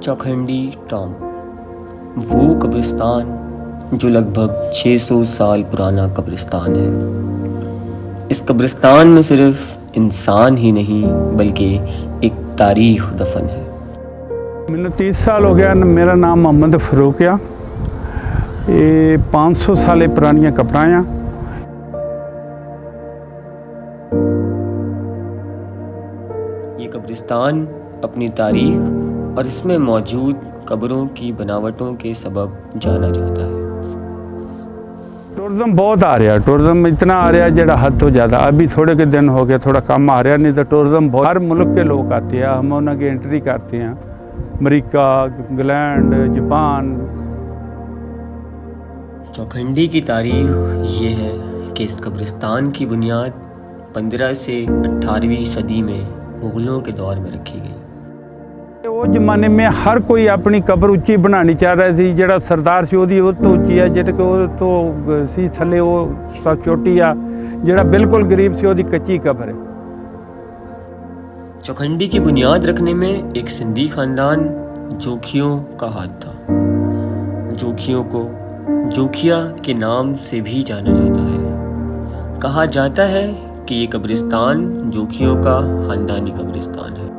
Chaukhandi Tom, वो कब्रिस्तान जो लगभग 600 साल पुराना कब्रिस्तान है। इस कब्रिस्तान में सिर्फ इंसान ही नहीं बल्कि एक तारीख दफन है। मैंने 30 साल हो गया। मेरा नाम मोहम्मद फरूक आ। ये 500 साल पुरानियां कब्रां आ। ये कब्रिस्तान अपनी तारीख और इसमें मौजूद कब्रों की बनावटों के सबब जाना जाता है। टूरिज्म बहुत आ रहा, टूरिज्म इतना आ रहा जरा हद तो ज़्यादा। अभी थोड़े के दिन हो गए थोड़ा कम आ रहा, नहीं तो टूरिज्म बहुत। हर मुल्क के लोग आते हैं, हम उनकी एंट्री करते हैं। America, England, Japan. चौखंडी की तारीख ये है कि इस कब्रिस्तान की बुनियाद 15 से 18वीं सदी में मुग़लों के दौर में रखी गई। वो जमाने में हर कोई अपनी कब्र उच्ची बनानी चाह रहा थी। जड़ा सरदार सी वो तो उच्ची है, जेटे को तो सी थले वो सब छोटी आ। जड़ा बिल्कुल गरीब सी वो कच्ची कब्र है। चौखंडी की बुनियाद रखने में एक सिंधी खानदान जोखियों का हाथ था। जोखियों को जोखिया के नाम से भी जाना जाता है। कहा जाता है कि ये कब्रिस्तान जोखियों का खानदानी कब्रिस्तान है।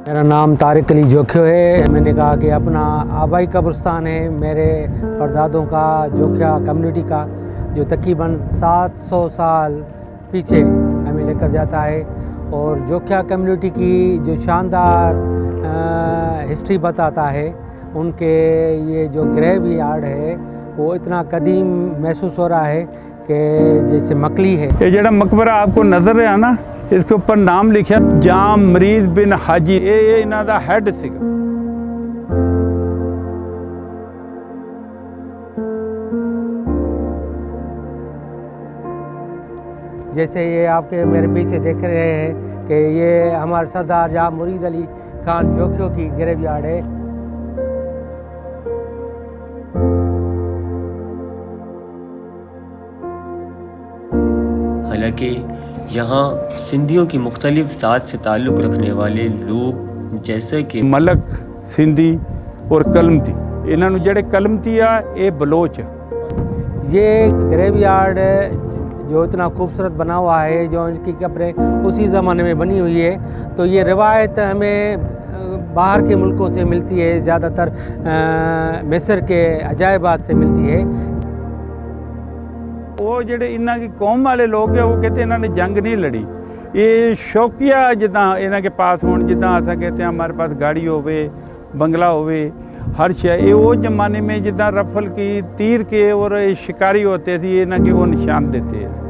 मेरा नाम तारिक अली जोखियो है। मैंने कहा कि अपना आबाई कब्रिस्तान है मेरे परदादों का, जोखिया कम्युनिटी का, जो तकरीबन 700 साल पीछे हमें लेकर जाता है। और जोखिया कम्युनिटी की जो शानदार हिस्ट्री बताता है। उनके ये जो ग्रेव यार्ड है वो इतना कदीम महसूस हो रहा है कि जैसे मकली है। ये जड़ा मकबरा आपको नज़र है ना, इसके ऊपर नाम लिखा जाम मरीज बिन हाजी। ये इन्हां दा हेड सीगा। जैसे ये आपके मेरे पीछे देख रहे हैं कि ये हमारे सरदार जाम मुरीद अली खान जोखियों की ग्रेव यार्ड है। हालांकि यहाँ सिंधियों की मुख्तलिफ ज़ात से ताल्लुक़ रखने वाले लोग जैसे कि मलक, सिंधी और कलमती, इन्होंने जड़े कलमती आ ये बलोच। ये ग्रेव यार्ड जो इतना खूबसूरत बना हुआ है, जो इनकी कब्रें उसी ज़माने में बनी हुई है, तो ये रिवायत हमें बाहर के मुल्कों से मिलती है। ज़्यादातर मिस्र के अजायबात से मिलती है। वो जेडे इन्हों की कौम वाले लोग है वो कहते इन्होंने जंग नहीं लड़ी। ये शौकिया जिदा इन्हों के पास हो, जिदा असा कहते हैं हमारे पास गाड़ी होवे, बंगला होवे, हर शय। ये वो जमाने में जिदा रफल की तीर के और शिकारी होते थे, इन्हों के वो निशान देते हैं।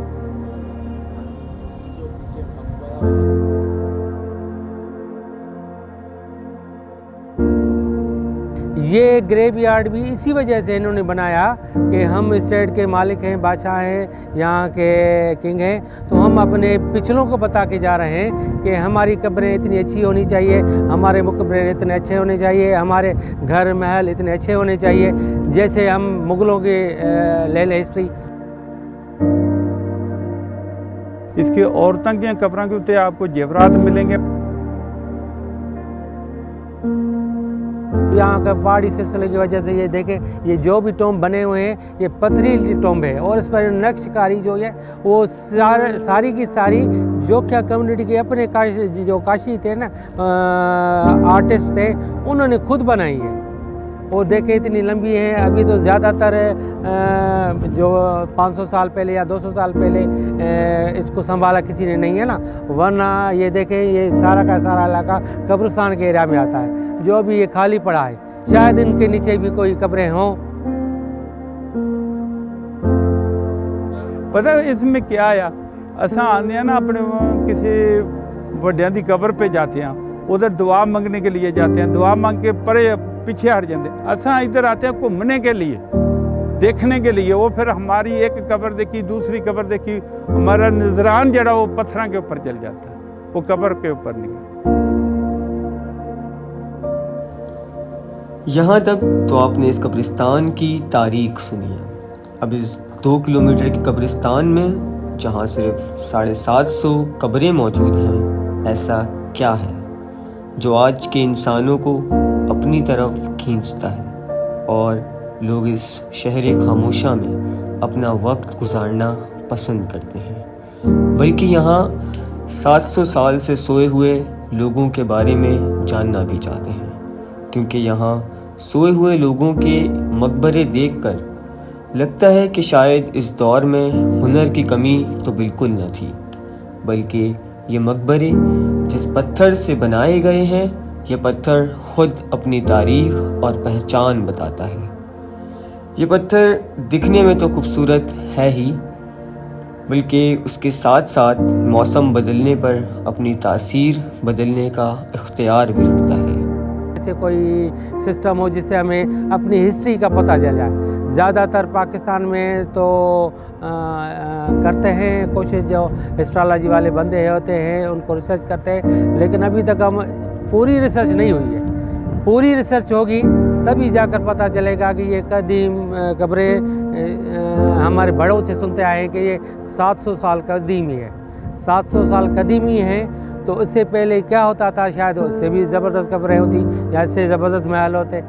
ये ग्रेव यार्ड भी इसी वजह से इन्होंने बनाया कि हम स्टेट के मालिक हैं, बादशाह हैं, यहाँ के किंग हैं, तो हम अपने पिछलों को बता के जा रहे हैं कि हमारी कब्रें इतनी अच्छी होनी चाहिए, हमारे मकबरे इतने अच्छे होने चाहिए, हमारे घर महल इतने अच्छे होने चाहिए, जैसे हम मुग़लों के ले लें हिस्ट्री। इसके औरतों की कब्रों के उत्ते आपको जेवरात मिलेंगे। यहाँ का पहाड़ी सिलसिले की वजह से ये देखें, ये जो भी टॉम्ब बने हुए हैं ये पथरीली टॉम्ब है। और इस पर नक्शकारी जो है वो सारी की सारी जोखिया कम्युनिटी के अपने काशी थे ना, आर्टिस्ट थे, उन्होंने खुद बनाई है। और देखें इतनी लंबी है। अभी तो ज़्यादातर जो 500 साल पहले या 200 साल पहले इसको संभाला किसी ने नहीं है ना, वरना ये देखें ये सारा का सारा इलाका कब्रिस्तान के एरिया में आता है। जो अभी ये खाली पड़ा है, शायद इनके नीचे भी कोई कब्रें हों। पता है इसमें क्या आया, असा आने हैं ना अपने किसी बड़िया की कब्र पे जाते हैं, उधर दुआ मांगने के लिए जाते हैं, दुआ मांग के परे पीछे हट जाते। असा इधर आते हैं घूमने के लिए, देखने के लिए। वो फिर हमारी एक कब्र देखी, दूसरी कब्र देखी, हमारा नजरान जड़ा वो पत्थरों के ऊपर चल जाता है, वो कब्र के ऊपर नहीं। यहाँ तक तो आपने इस कब्रिस्तान की तारीख सुनी है। अब इस 2 किलोमीटर के कब्रिस्तान में जहाँ सिर्फ 750 कब्रें मौजूद हैं, ऐसा क्या है जो आज के इंसानों को अपनी तरफ खींचता है और लोग इस शहर खामोशा में अपना वक्त गुजारना पसंद करते हैं। बल्कि यहाँ 700 साल से सोए हुए लोगों के बारे में जानना भी चाहते हैं, क्योंकि यहाँ सोए हुए लोगों के मकबरे देखकर लगता है कि शायद इस दौर में हुनर की कमी तो बिल्कुल न थी, बल्कि ये मकबरे जिस पत्थर से बनाए गए हैं, ये पत्थर खुद अपनी तारीख और पहचान बताता है। ये पत्थर दिखने में तो खूबसूरत है ही, बल्कि उसके साथ साथ मौसम बदलने पर अपनी तासीर बदलने का इख्तियार भी रखता है। ऐसे कोई सिस्टम हो जिससे हमें अपनी हिस्ट्री का पता चल जाए। ज़्यादातर पाकिस्तान में तो करते हैं कोशिश, जो एस्ट्रोलॉजी वाले बंदे होते हैं उनको रिसर्च करते हैं, लेकिन अभी तक हम पूरी रिसर्च नहीं हुई है। पूरी रिसर्च होगी तभी जाकर पता चलेगा कि ये कदीम कब्रें हमारे बड़ों से सुनते आए हैं कि ये 700 साल कदीमी है। 700 साल कदीमी है तो इससे पहले क्या होता था, शायद उससे भी ज़बरदस्त कब्रें होती या इससे ज़बरदस्त महल होते।